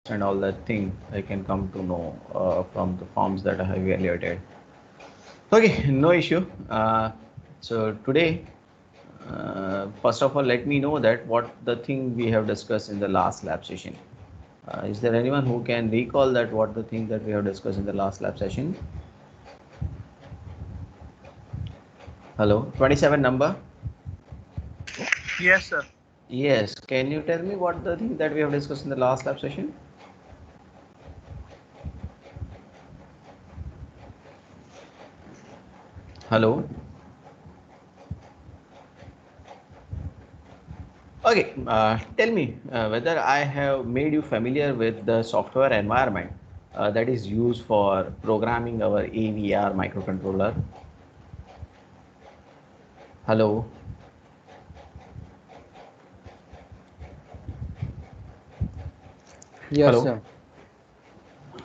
and all that thing I can come to know from the forms that I have evaluated. Okay, no issue. So today, first of all, let me know that what the thing we have discussed in the last lab session. Is there anyone who can recall that what the thing that we have discussed in the last lab session? Hello, 27 number. Yes, sir. Yes, can you tell me what the thing that we have discussed in the last lab session? Hello. Okay, tell me whether I have made you familiar with the software environment that is used for programming our AVR microcontroller. Hello. Yes, Hello. sir.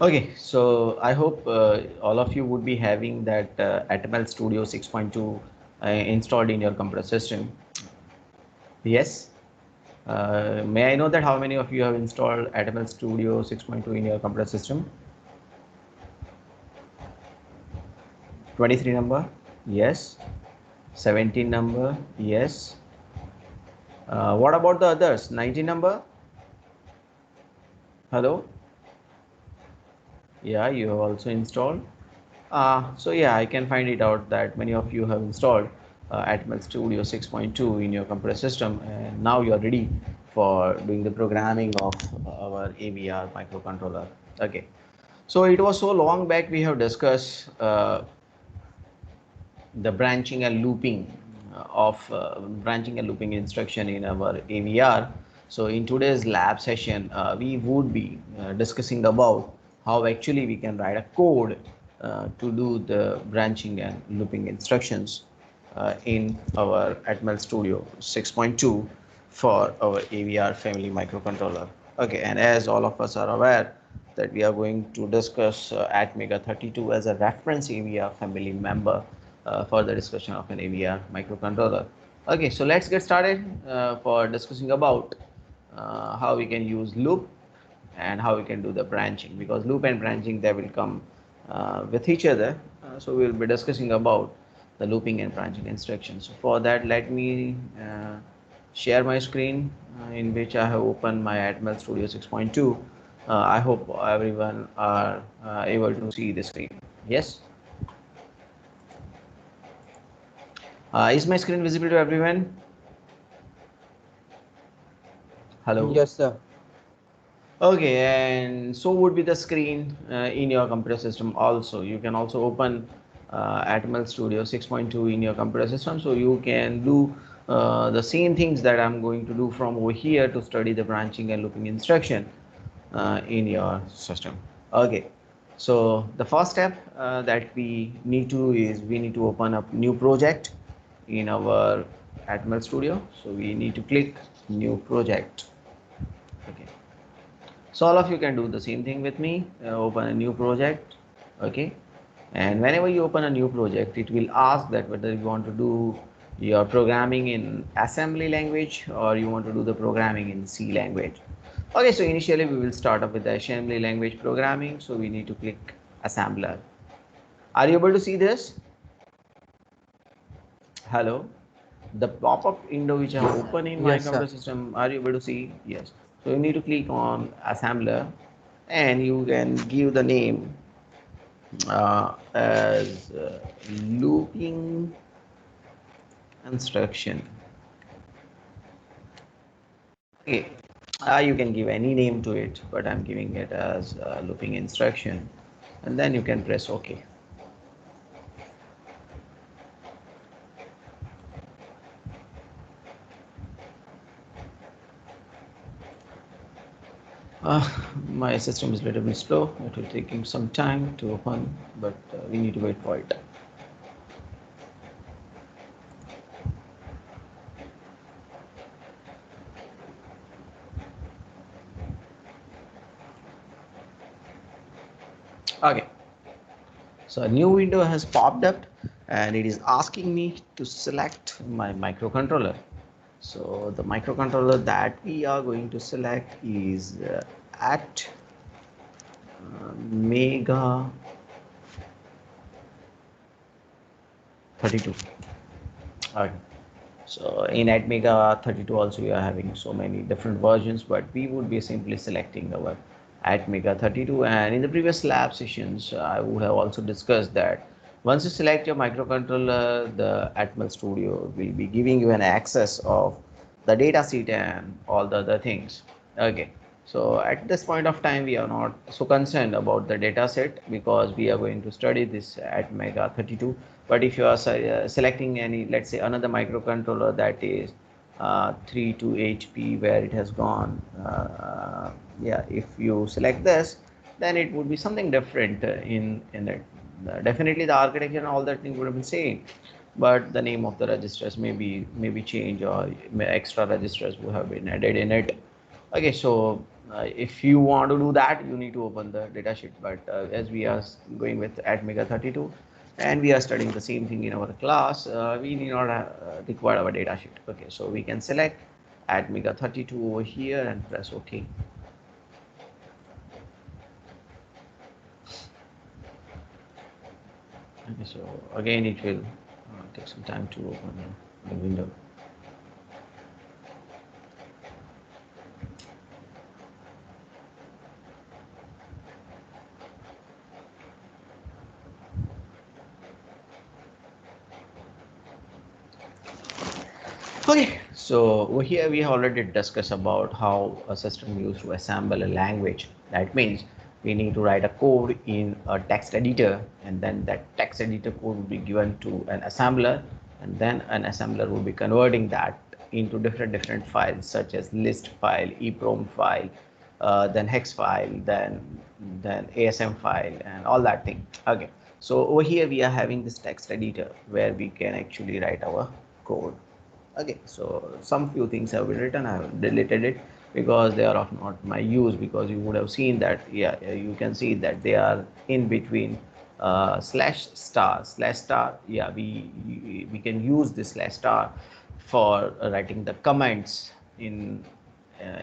Okay, so I hope all of you would be having that Atmel Studio 6.2 installed in your computer system. Yes. May I know that how many of you have installed Atmel Studio 6.2 in your computer system? 23 number? Yes. 17 number? Yes. What about the others? 19 number? Hello? Yeah, you have also installed. So yeah, I can find it out that many of you have installed Atmel Studio 6.2 in your computer system, and now you are ready for doing the programming of our AVR microcontroller. Okay. So it was so long back we have discussed the branching and looping of branching and looping instruction in our AVR. So in today's lab session, we would be discussing about how actually we can write a code to do the branching and looping instructions in our Atmel Studio 6.2 for our AVR family microcontroller. Okay, and as all of us are aware that we are going to discuss Atmega 32 as a reference AVR family member for the discussion of an AVR microcontroller. Okay, so let's get started for discussing about how we can use loop and how we can do the branching, because loop and branching they will come with each other. So we'll be discussing about the looping and branching instructions. So for that, let me share my screen in which I have opened my Atmel Studio 6.2. I hope everyone are able to see the screen. Yes. Is my screen visible to everyone? Hello. Yes, sir. Okay, and so would be the screen in your computer system also. You can also open Atmel Studio 6.2 in your computer system, so you can do the same things that I'm going to do from over here to study the branching and looping instruction in your system. Okay, so the first step that we need to do is we need to open up new project in our Atmel Studio. So we need to click new project. Okay, so all of you can do the same thing with me. Open a new project. Okay, and whenever you open a new project, it will ask that whether you want to do your programming in assembly language or you want to do the programming in C language. Okay, so initially we will start up with the assembly language programming, so we need to click assembler. Are you able to see this? Hello, the pop-up window which I have opened in my Yes, sir. computer system, are you able to see? Yes. So you need to click on assembler and you can give the name as looping instruction. Okay, you can give any name to it, but I'm giving it as looping instruction, and then you can press OK. My system is a little bit slow. It will taking some time to open, but we need to wait for it. Okay, so a new window has popped up and it is asking me to select my microcontroller. So the microcontroller that we are going to select is Mega 32. Okay. So in Atmega 32 also we are having so many different versions, but we would be simply selecting our Atmega 32. And in the previous lab sessions, I would have also discussed that once you select your microcontroller, the Atmel Studio will be giving you an access of the data sheet and all the other things. Okay. So at this point of time, we are not so concerned about the data set because we are going to study this Atmega 32. But if you are selecting any, let's say another microcontroller that is 32HP where it has gone, yeah, if you select this, then it would be something different in it. Definitely the architecture and all that thing would have been same, but the name of the registers maybe change, or extra registers would have been added in it. Okay, so if you want to do that, you need to open the datasheet. But as we are going with Atmega 32, and we are studying the same thing in our class, we need not require our datasheet. Okay, so we can select Atmega 32 over here and press OK. Okay, so again it will take some time to open the window. Okay, so over here we already discussed about how a system used to assemble a language. That means we need to write a code in a text editor, and then that text editor code will be given to an assembler, and then an assembler will be converting that into different files such as list file, EEPROM file, then hex file, then ASM file, and all that thing. Okay, so over here we are having this text editor where we can actually write our code. Okay, so some few things have been written. I have deleted it because they are of not my use, because you would have seen that, yeah, you can see that they are in between slash star. Yeah, we can use this slash star for writing the comments in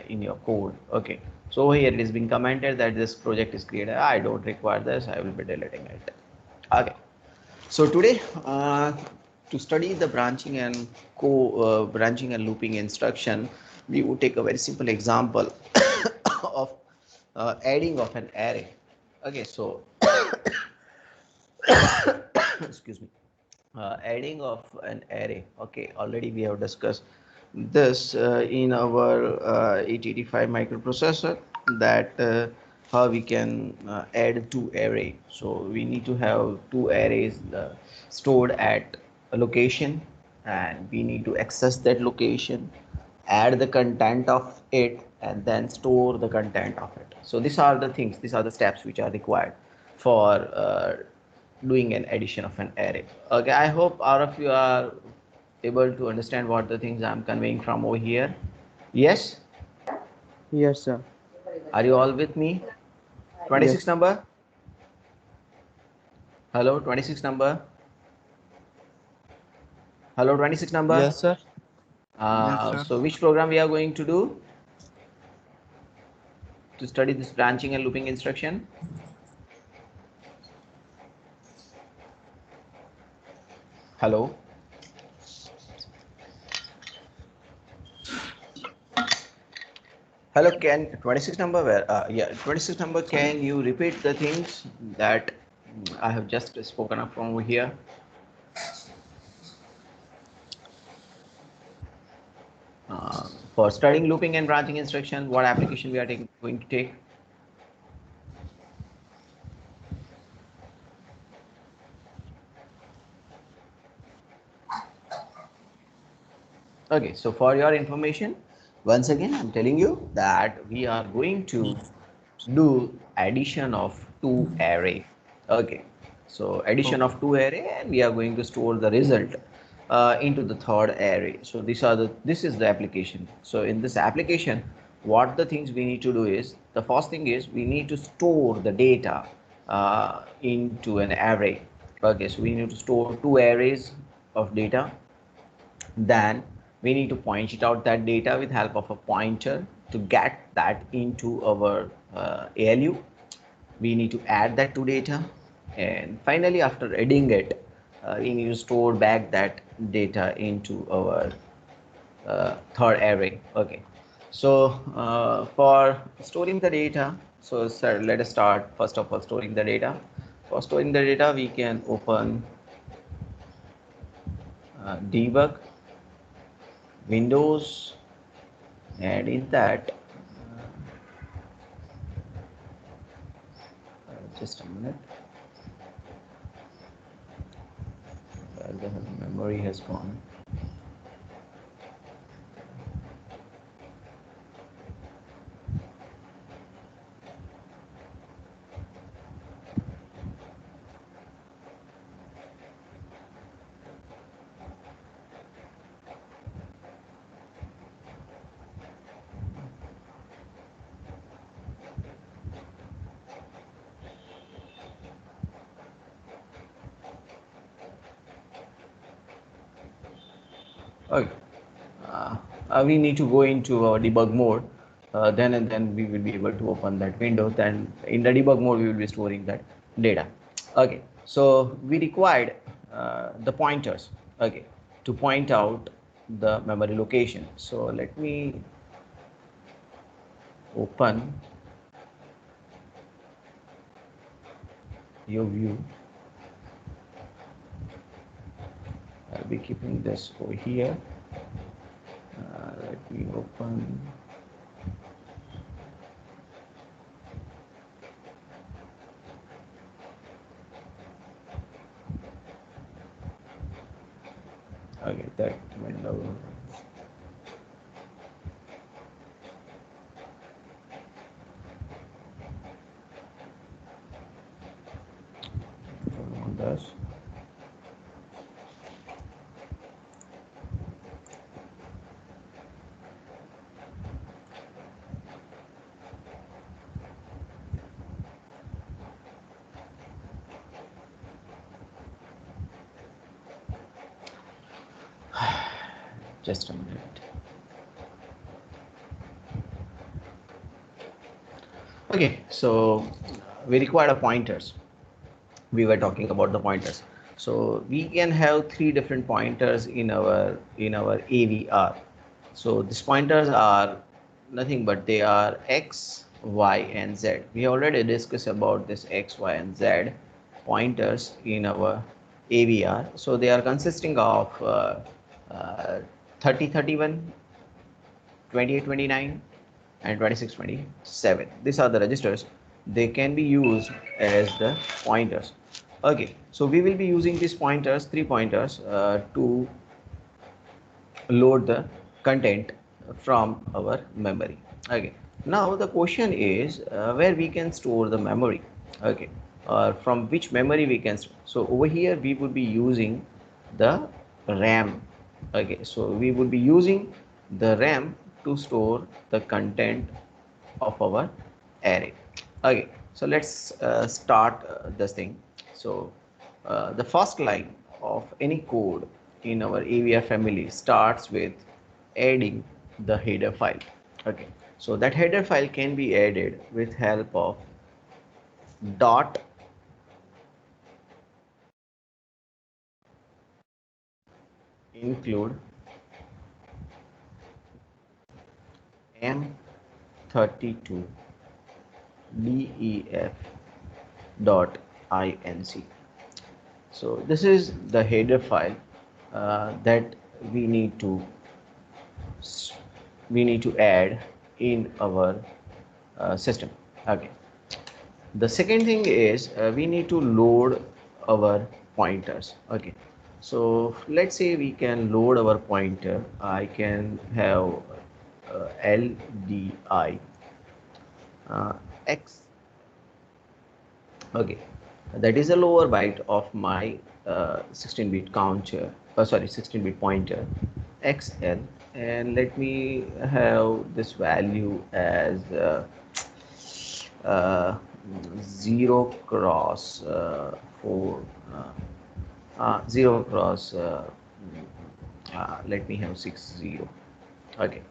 your code. Okay, so here it is being commented that this project is created. I don't require this, I will be deleting it. Okay, so today, to study the branching and looping instruction, we would take a very simple example of adding of an array. Okay, so excuse me, adding of an array. Okay, already we have discussed this in our 8085 microprocessor, that how we can add two array. So we need to have two arrays stored at a location, and we need to access that location, add the content of it, and then store the content of it. So these are the things, these are the steps which are required for doing an addition of an array. Okay, I hope all of you are able to understand what the things I'm conveying from over here. Yes? Yes, sir. Are you all with me? 26 Yes. number? Hello, 26 number? Hello, 26 number? Yes, sir. Yes, sir. So which program we are going to do to study this branching and looping instruction? Hello? Hello, can 26 number where? Yeah, 26 number, can you repeat the things that I have just spoken of from over here? For studying looping and branching instruction, what application we are going to take? Okay, so for your information, once again, I'm telling you that we are going to do addition of two array. Okay, so addition Okay. of two array, and we are going to store the result into the third array. So this is the application. So in this application, what the things we need to do is, the first thing is we need to store the data into an array. Okay, so we need to store two arrays of data. Then we need to point it out that data with help of a pointer to get that into our ALU. we need to add that to data, and finally after adding it, we need to store back that data into our third array. Okay, so for storing the data, so sir, let us start first of all storing the data. For storing the data, we can open debug Windows, and in that just a minute, the memory has gone. Okay, we need to go into our debug mode, then and then we will be able to open that window. Then in the debug mode we will be storing that data. Okay, so we required the pointers, okay, to point out the memory location. So let me open your view. I'll be keeping this over here. Let me open. Okay, that window. On this. Just a minute. Okay, so we require a pointers. We were talking about the pointers. So we can have three different pointers in our AVR. So these pointers are nothing but they are X, Y, and Z. We already discussed about this X, Y, and Z pointers in our AVR. So they are consisting of 3031, 2829, and 2627. These are the registers. They can be used as the pointers. Okay, so we will be using these pointers, three pointers, to load the content from our memory. Okay, now the question is where we can store the memory. Okay, from which memory we can store. So over here we would be using the RAM. Okay, so we would be using the RAM to store the content of our array. Okay, so let's start this thing. So the first line of any code in our AVR family starts with adding the header file. Okay, so that header file can be added with help of dot include M32 def dot inc. So this is the header file that we need to add in our system. Okay, the second thing is we need to load our pointers. Okay, so let's say we can load our pointer. I can have LDI X. Okay, that is a lower byte of my 16-bit counter, 16-bit pointer XL, and let me have this value as 0 cross 4, 0 cross let me have 60. Okay,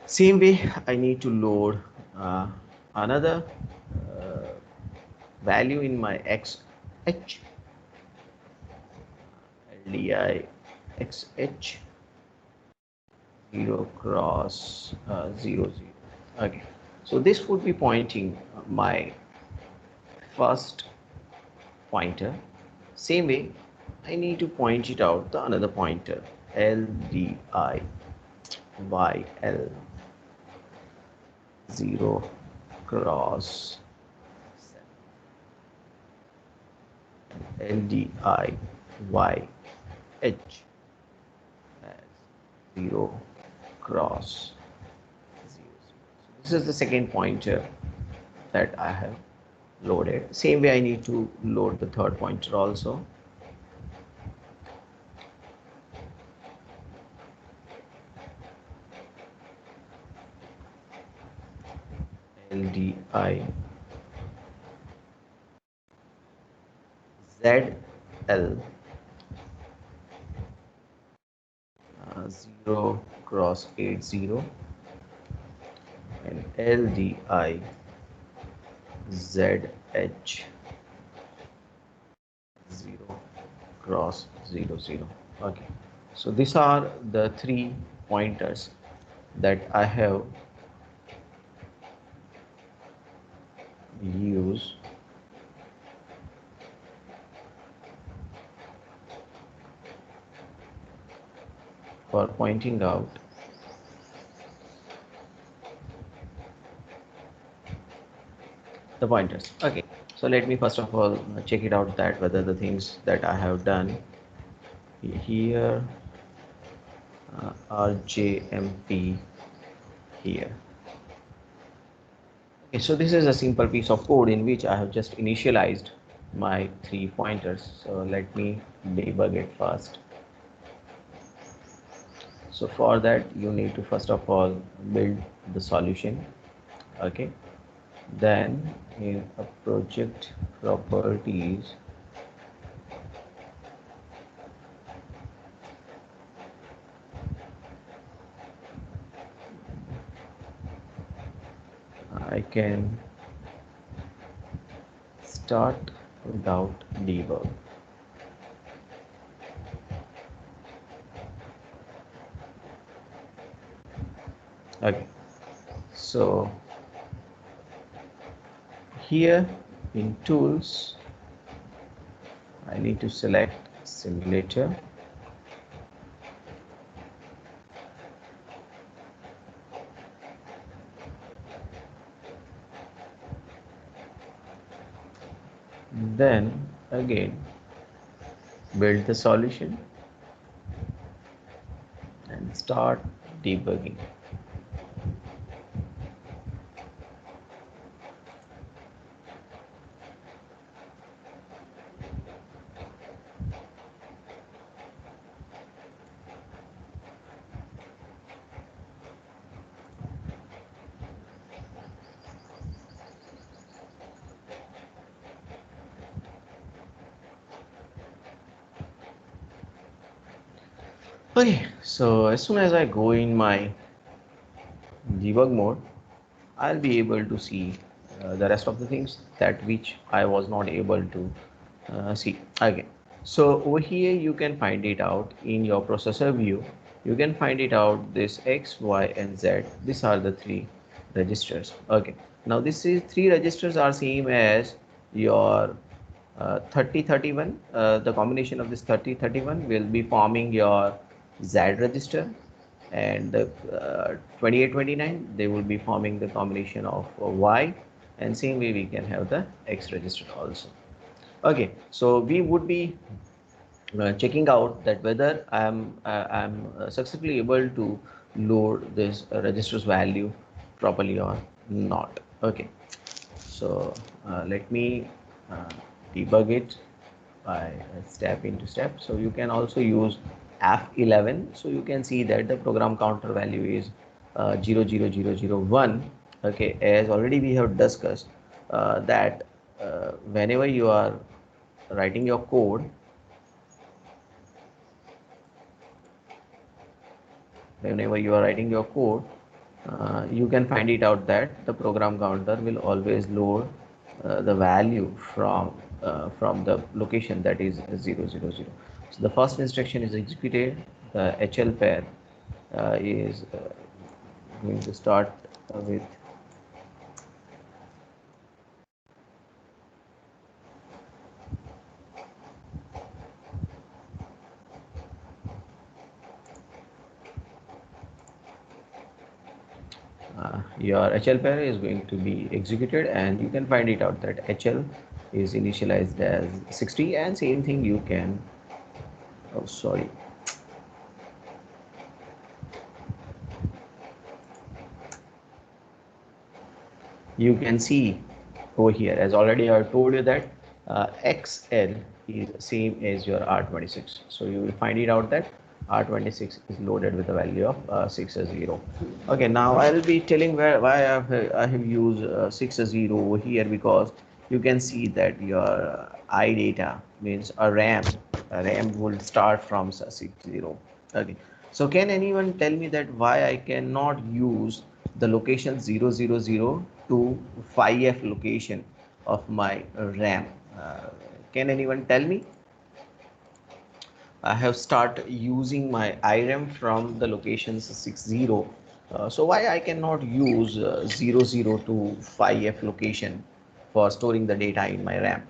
same way I need to load another value in my XH, LDI XH 0 cross 0 0. Okay, so this would be pointing my first pointer. Same way, I need to point it out the another pointer, LDI YL 0 cross LDI YH as 0 cross 0. So this is the second pointer that I have loaded. Same way I need to load the third pointer also. LDI ZL 0 cross 80 and LDI ZH 0 cross 0 0. Okay, so these are the three pointers that I have used for pointing out the pointers. Okay, so let me first of all check it out that whether the things that I have done here RJMP here. Okay, so this is a simple piece of code in which I have just initialized my three pointers. So let me debug it first. So for that you need to first of all build the solution. Okay, then in a project properties I can start without debug. Okay, so here in tools I need to select simulator. Then again build the solution and start debugging. Okay, so as soon as I go in my debug mode, I'll be able to see the rest of the things that which I was not able to see. Okay, so over here you can find it out in your processor view. You can find it out this X, Y, and Z. These are the three registers. Okay, now this is three registers are same as your 3031. The combination of this 3031 will be forming your Z register, and the 2829 they will be forming the combination of Y, and same way we can have the X register also. Okay, so we would be checking out that whether I'm successfully able to load this register's value properly or not. Okay, so let me uh, debug it by step into step. So you can also use F11. So you can see that the program counter value is 00001. Okay, as already we have discussed that whenever you are writing your code, you can find it out that the program counter will always load the value from the location that is 000. So the first instruction is executed. The HL pair is going to start with your HL pair is going to be executed, and you can find it out that HL is initialized as 60, and same thing you can, oh sorry, you can see over here, as already I told you that XL is same as your R26. So you will find it out that R26 is loaded with the value of 60. Okay, now I'll be telling why I have used 60 over here, because you can see that your I data means a RAM will start from 60. Okay, so can anyone tell me that why I cannot use the location 000 to 5F location of my RAM? Can anyone tell me? I have started using my IRAM from the locations 60. So why I cannot use 00 to 5F location for storing the data in my RAM?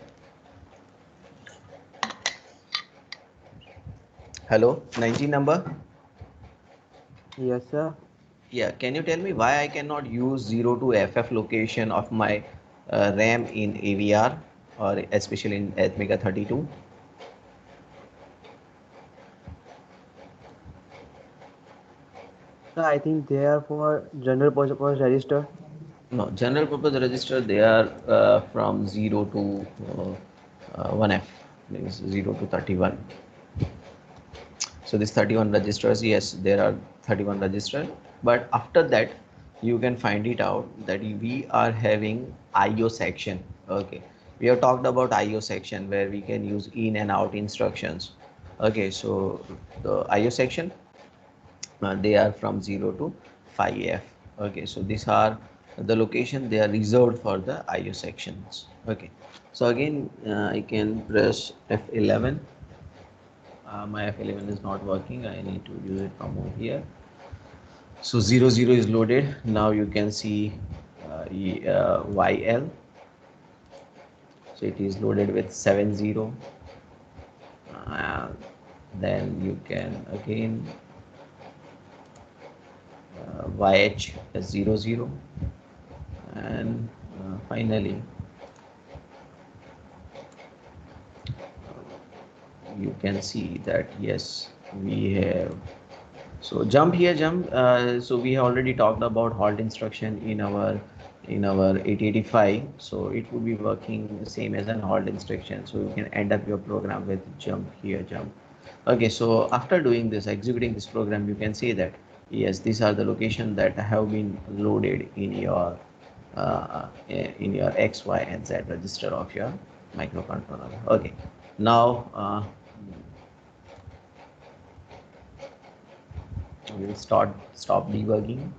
Hello, 19 number. Yes, sir. Yeah, can you tell me why I cannot use 0 to FF location of my RAM in AVR, or especially in Atmega 32? So I think they are for general purpose register. No, general purpose register, they are from 0 to 1F, means 0 to 31. So this 31 registers, yes, there are 31 registers, but after that you can find it out that we are having IO section. Okay, we have talked about IO section where we can use in and out instructions. Okay, so the IO section, they are from 0 to 5F. Okay, so these are the location, they are reserved for the IO sections. Okay, so again I can press F11. My F11 is not working, I need to use it from over here. So 00 is loaded. Now you can see YL, so it is loaded with 70. uh, then you can again YH as 00, and finally you can see that yes, we have. So jump here, jump. So we have already talked about halt instruction in our 8085. So it would be working the same as an halt instruction. So you can end up your program with jump here, jump. Okay, so after doing this, executing this program, you can see that yes, these are the locations that have been loaded in your X, Y, and Z register of your microcontroller. Okay, now we will stop debugging,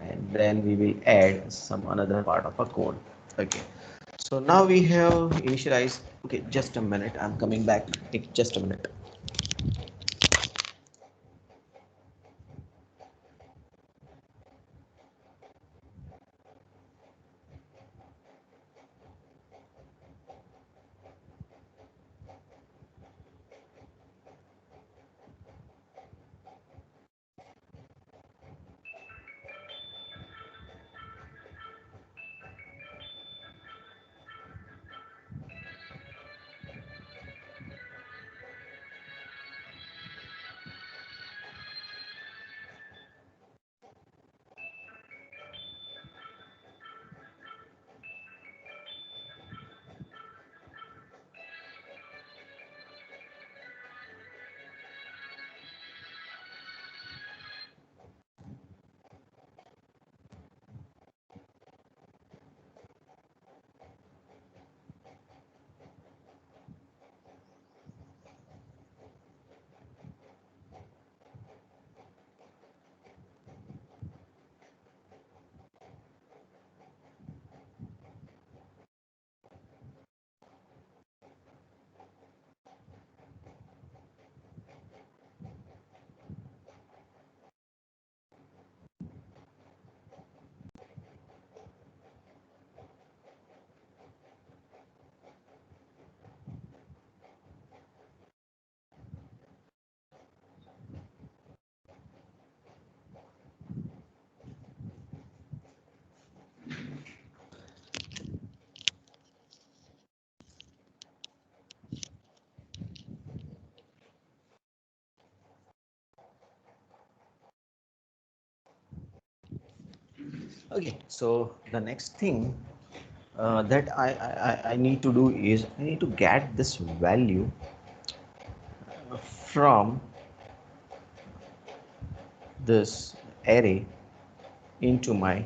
and then we will add some another part of a code. Okay, so now we have initialized. Okay, just a minute, I'm coming back. Take just a minute. Okay, so the next thing that I need to do is I need to get this value from this array into my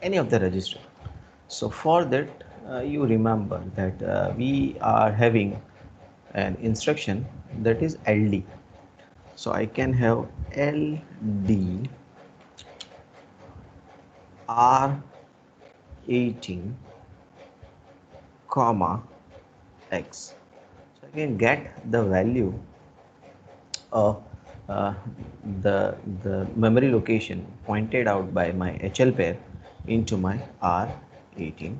any of the register. So for that, you remember that we are having an instruction that is LD. So I can have LD R18 comma X. So I can get the value of uh, the memory location pointed out by my HL pair into my R18.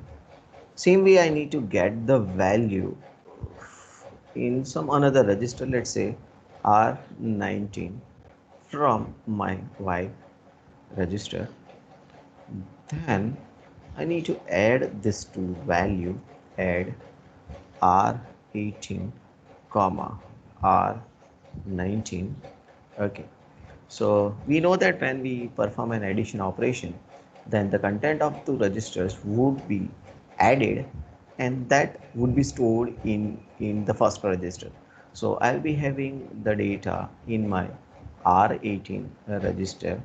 Same way I need to get the value in some another register, let's say R19 from my Y register. Then I need to add this to value, add R18 comma R19. Okay, so we know that when we perform an addition operation, then the content of two registers would be added and that would be stored in the first register. So I'll be having the data in my R18 register,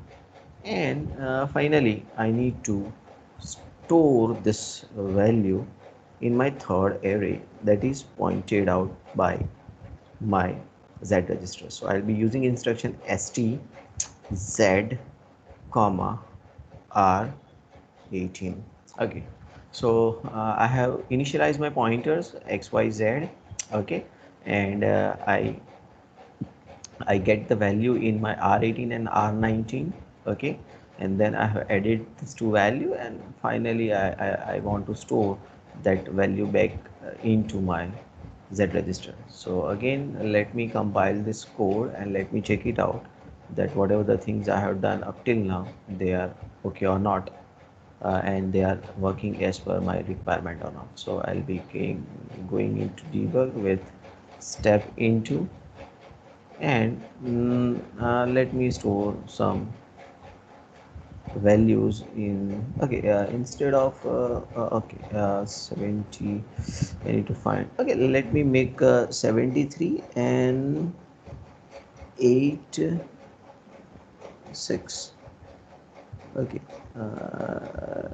and finally I need to store this value in my third array that is pointed out by my Z register. So I'll be using instruction st z comma r18. Okay, so I have initialized my pointers xyz. Okay, and I get the value in my R18 and R19. Okay, and then I have added these two value, and finally I want to store that value back into my Z register. So again, let me compile this code and let me check it out that whatever the things I have done up till now, they are okay or not, and they are working as per my requirement or not. So I'll be going into debug with step into, and let me store some values in. Okay, instead of 70, I need to find. Okay, let me make 73 and 8 6. Okay, uh,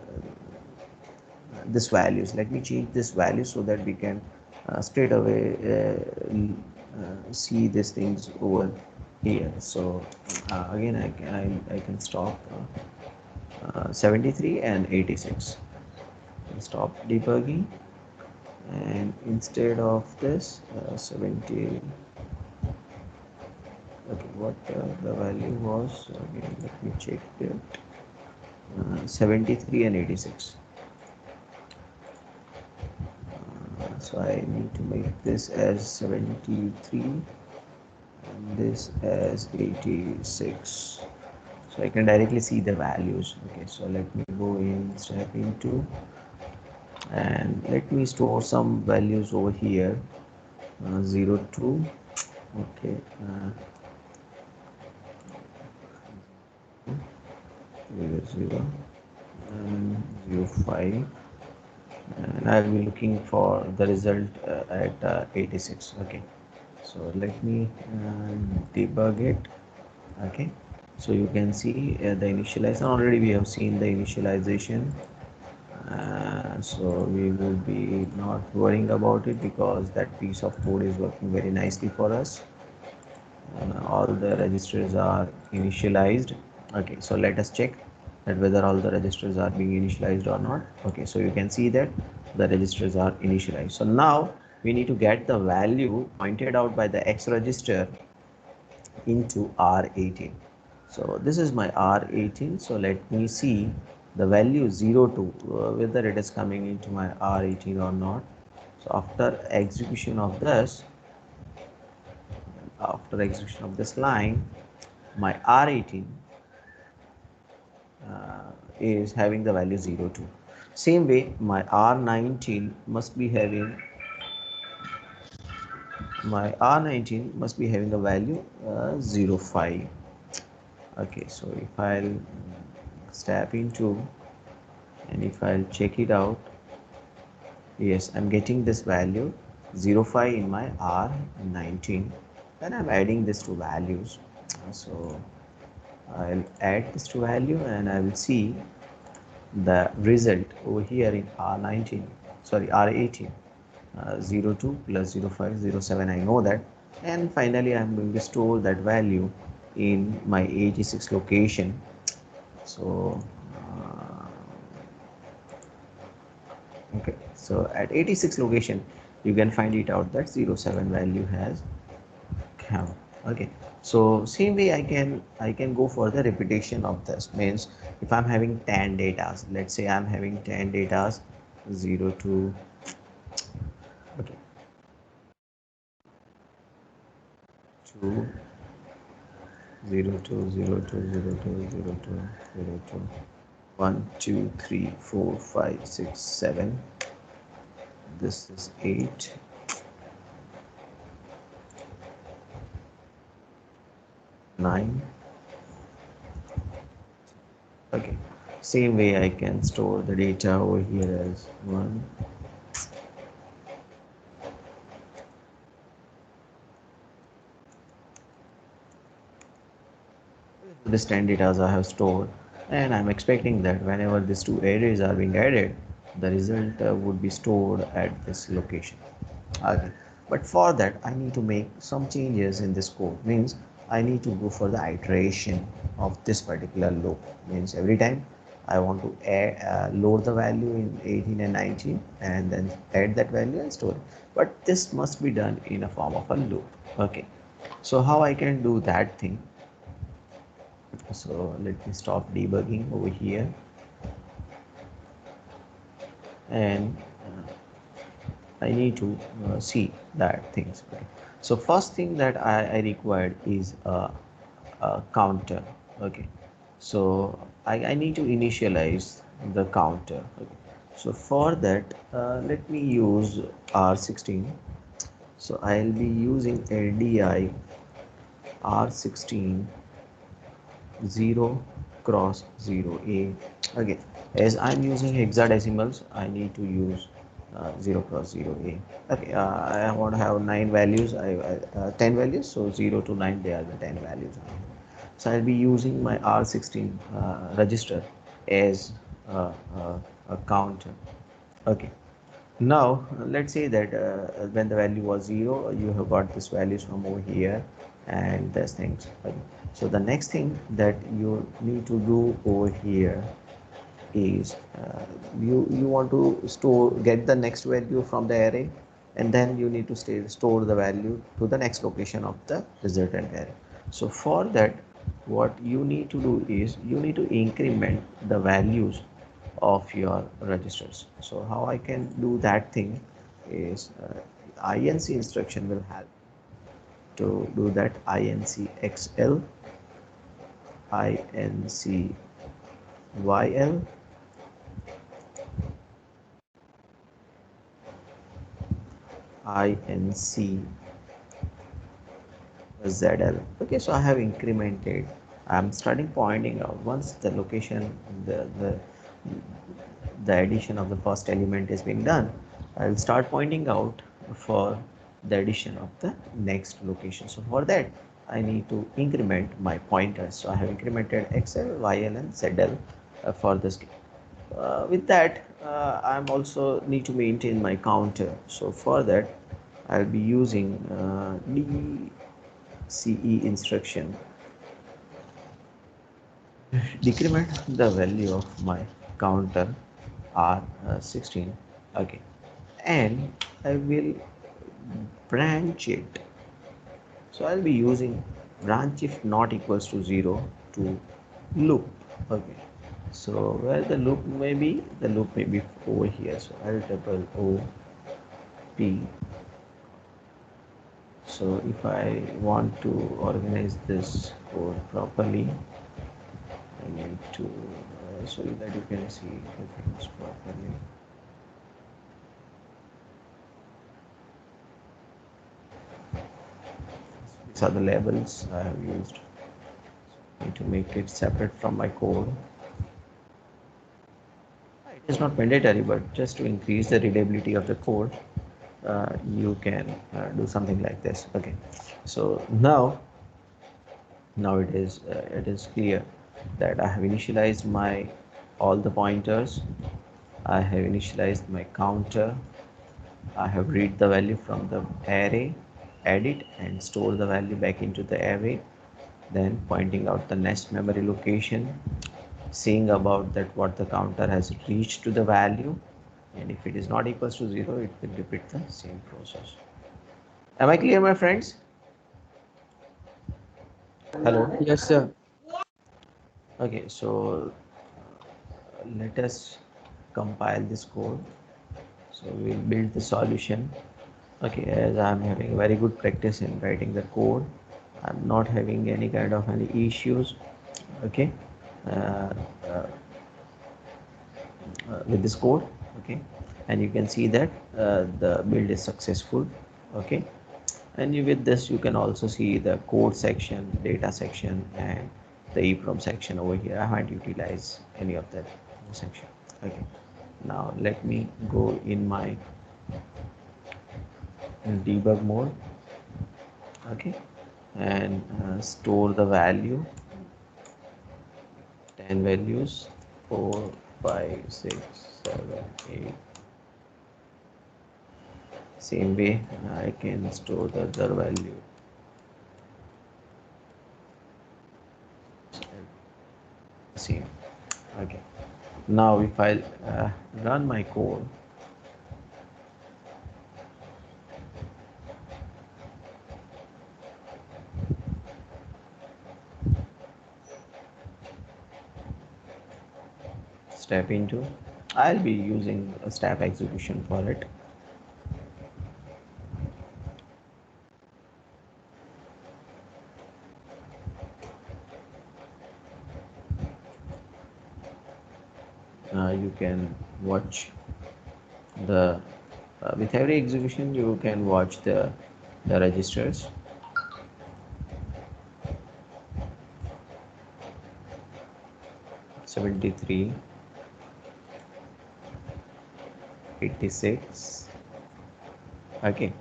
this values, let me change this value so that we can straight away see these things over here. So again I can stop 73 and 86, stop debugging, and instead of this 70. Okay, what the value was again, let me check it. 73 and 86. So I need to make this as 73 and this as 86, so I can directly see the values. Okay, so let me go in step into, and let me store some values over here. 0 2. Okay, 0 0 and 0 5, and I'll be looking for the result at 86. Okay, so let me debug it. Okay, so you can see the initialization, already we have seen the initialization, so we will be not worrying about it because that piece of code is working very nicely for us. All the registers are initialized. Okay, so let us check that whether all the registers are being initialized or not. Okay, so you can see that the registers are initialized. So now we need to get the value pointed out by the X register into R18. So this is my R18. So let me see the value 0 2, whether it is coming into my R18 or not. So after execution of this line, my R18 is having the value 0 2. Same way, my R19 must be having a value 0 5. Okay, so if I'll step into and if I'll check it out, yes, I'm getting this value 05 in my R19. Then I'm adding this to values. So I'll add this to value and I will see the result over here in R19, sorry, R18. 02 plus 05 07, I know that, and finally I'm going to store that value in my 86 location. So okay, so at 86 location you can find it out that 07 value has come. Okay, so same way I can go for the repetition of this. Means if I'm having 10 datas, let's say I'm having 10 datas, 02, okay, 2, 02, 02, 02, 02, 02, 1, 2, 3, 4, 5, 6, 7. This is 8, 9. Okay, same way I can store the data over here as 1. This 10 data I have stored, and I'm expecting that whenever these two arrays are being added, the result would be stored at this location. Okay, but for that I need to make some changes in this code. Means I need to go for the iteration of this particular loop. Means every time I want to add, load the value in 18 and 19 and then add that value and store it. But this must be done in a form of a loop. Okay, so how I can do that thing? So let me stop debugging over here, and I need to see that things, right? So first thing that I required is a counter. Okay, so I need to initialize the counter. Okay. So for that, let me use R16. So I'll be using LDI R16 0 cross 0A. Again, as I'm using hexadecimals, I need to use 0 cross 0A. Okay, I want to have 9 values, 10 values, so 0 to 9, they are the 10 values. So I'll be using my R16 register as a counter. Okay, now let's say that when the value was 0, you have got this values from over here and these things. Okay. So the next thing that you need to do over here is you want to get the next value from the array, and then you need to store the value to the next location of the resultant array. So for that, what you need to do is you need to increment the values of your registers. So how I can do that thing is inc instruction will help to do that. Inc xl, inc yl, inc zl. Okay, so I have incremented. I'm starting pointing out once the location, the addition of the first element is being done, I'll start pointing out for the addition of the next location. So for that, I need to increment my pointers. So I have incremented xl, yl, and zl for this. With that, I'm also need to maintain my counter. So for that, I'll be using DCE instruction, decrement the value of my counter R16. Okay, and I will branch it. So I'll be using branch if not equals to 0 to loop. Okay, so where the loop may be, the loop may be over here. So I'll double O P. So if I want to organize this code properly, I need to so that you can see the things properly. These are the labels I have used. I need to make it separate from my code. It's not mandatory, but just to increase the readability of the code, you can do something like this. Okay, so now it is clear that I have initialized my all the pointers. I have initialized my counter. I have read the value from the array, add it and store the value back into the array, then pointing out the next memory location, seeing about that what the counter has reached to the value, and if it is not equals to 0, it will repeat the same process. Am I clear, my friends? Hello. Yes, sir. Okay, so let us compile this code. So we'll build the solution. Okay, as I'm having very good practice in writing the code, I'm not having any kind of any issues. Okay, uh, uh, with this code. Okay, and you can see that the build is successful. Okay, and with this you can also see the code section, data section, and the EEPROM section over here. I haven't utilized any of that section. Okay, now let me go in my debug mode. Okay, and store the value, 10 values, 4, 5, 6, 7, 8. Same way I can store the other value. Same. Okay, now if I run my code, step into, I'll be using a step execution for it. You can watch the with every execution you can watch the registers. 73, 86. Okay,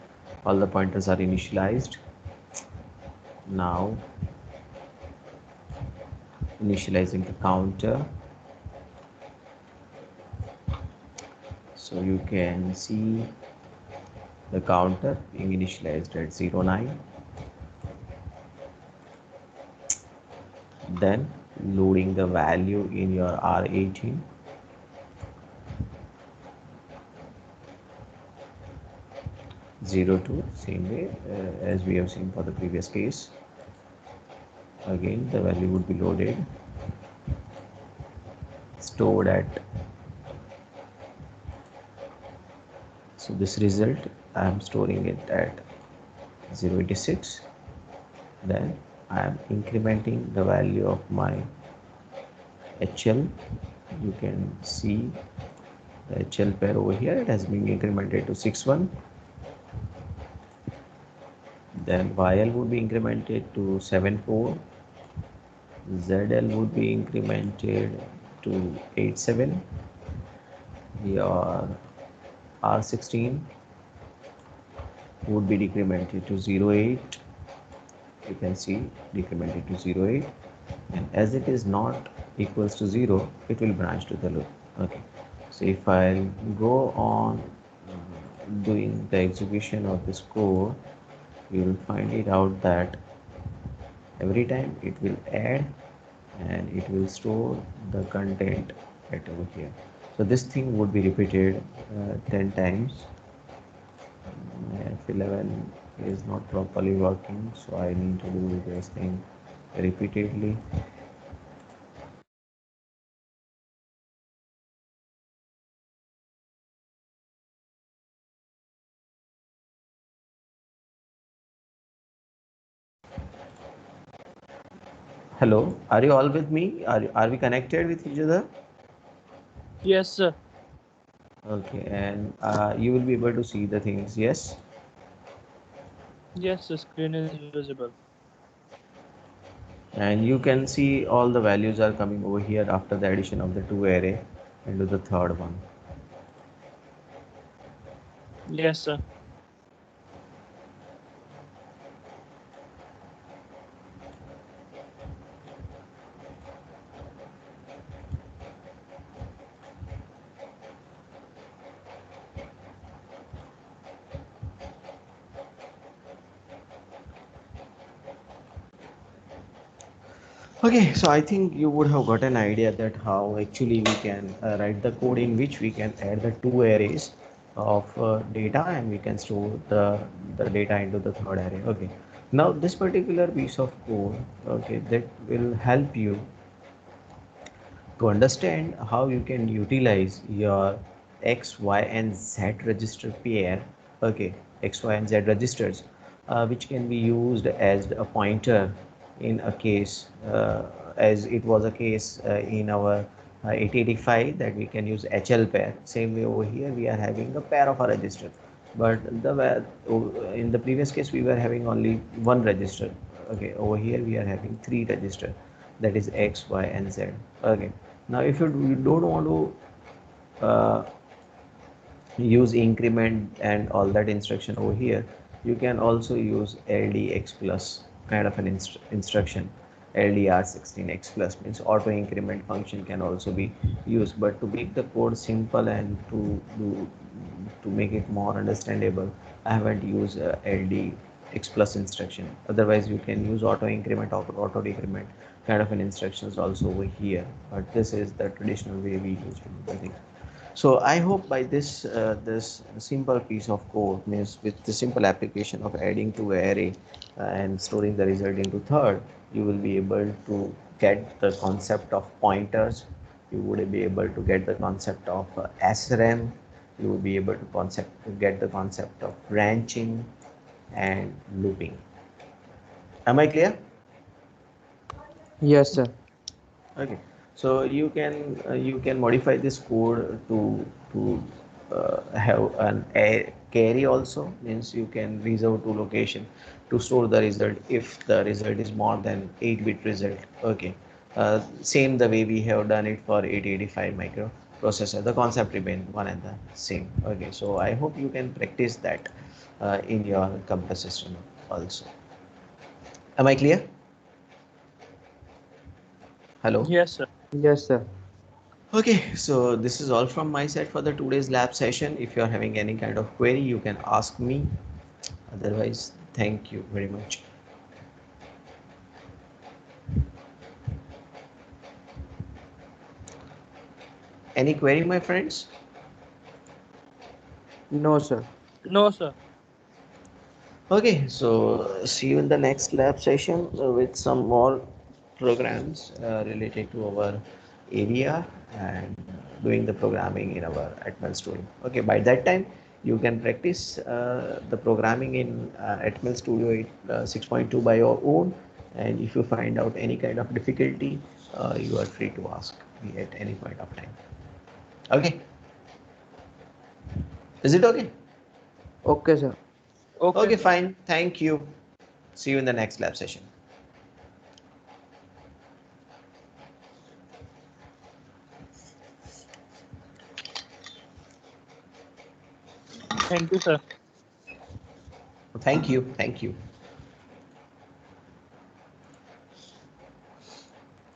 all the pointers are initialized. Now initializing the counter, so you can see the counter being initialized at 09. Then loading the value in your R18. Zero two, same way as we have seen for the previous case. Again the value would be loaded, stored at, so this result I am storing it at 086. Then I am incrementing the value of my HL. You can see the HL pair over here, it has been incremented to 61. Then YL would be incremented to 74. ZL would be incremented to 87. Your R16 would be decremented to 08. You can see decremented to 08, and as it is not equals to 0, it will branch to the loop. Okay, so if I go on doing the execution of this code, you will find it out that every time it will add and it will store the content right over here. So this thing would be repeated 10 times. F11 is not properly working, so I need to do this thing repeatedly. Hello, are you all with me? Are we connected with each other? Yes, sir. Okay, and you will be able to see the things, yes? Yes, the screen is visible. And you can see all the values are coming over here after the addition of the two array. into the third one. Yes, sir. Okay, so I think you would have got an idea that how actually we can write the code in which we can add the two arrays of data, and we can store the data into the third array. Okay, now this particular piece of code, okay, that will help you to understand how you can utilize your X, Y, and Z register pair. Okay, X, Y, and Z registers, which can be used as a pointer in a case, as it was a case in our 8085, that we can use HL pair. Same way over here, we are having a pair of a register, but in the previous case we were having only one register. Okay, over here we are having three register, that is X, Y, and Z. Okay, now if you don't want to use increment and all that instruction over here, you can also use ldx plus kind of an instruction. ldr16x plus means auto increment function can also be used, but to make the code simple and to make it more understandable, I haven't used ldx plus instruction. Otherwise you can use auto increment or auto decrement kind of an instructions also over here, but this is the traditional way we use to do the thing. So I hope by this simple piece of code, means with the simple application of adding to array and storing the result into third, you will be able to get the concept of pointers. You would be able to get the concept of SRAM. You will be able to get the concept of branching and looping. Am I clear? Yes, sir. Okay, so you can modify this code to have an a carry also, means you can reserve to location to store the result if the result is more than 8-bit result. Okay, same the way we have done it for 8085 microprocessor. The concept remain one and the same. Okay, so I hope you can practice that in your computer system also. Am I clear? Hello. Yes, sir. Yes, sir. Okay, so this is all from my side for the today's lab session. If you are having any kind of query, you can ask me. Otherwise, thank you very much. Any query, my friends? No, sir. No, sir. Okay, so see you in the next lab session with some more programs related to our AVR and doing the programming in our Atmel Studio. Okay, by that time you can practice the programming in Atmel Studio 6.2 by your own, and if you find out any kind of difficulty, you are free to ask me at any point of time. Okay, is it okay? Okay, sir. Okay, Okay, sir. fine. Thank you. See you in the next lab session. Thank you, sir. Thank you. Thank you.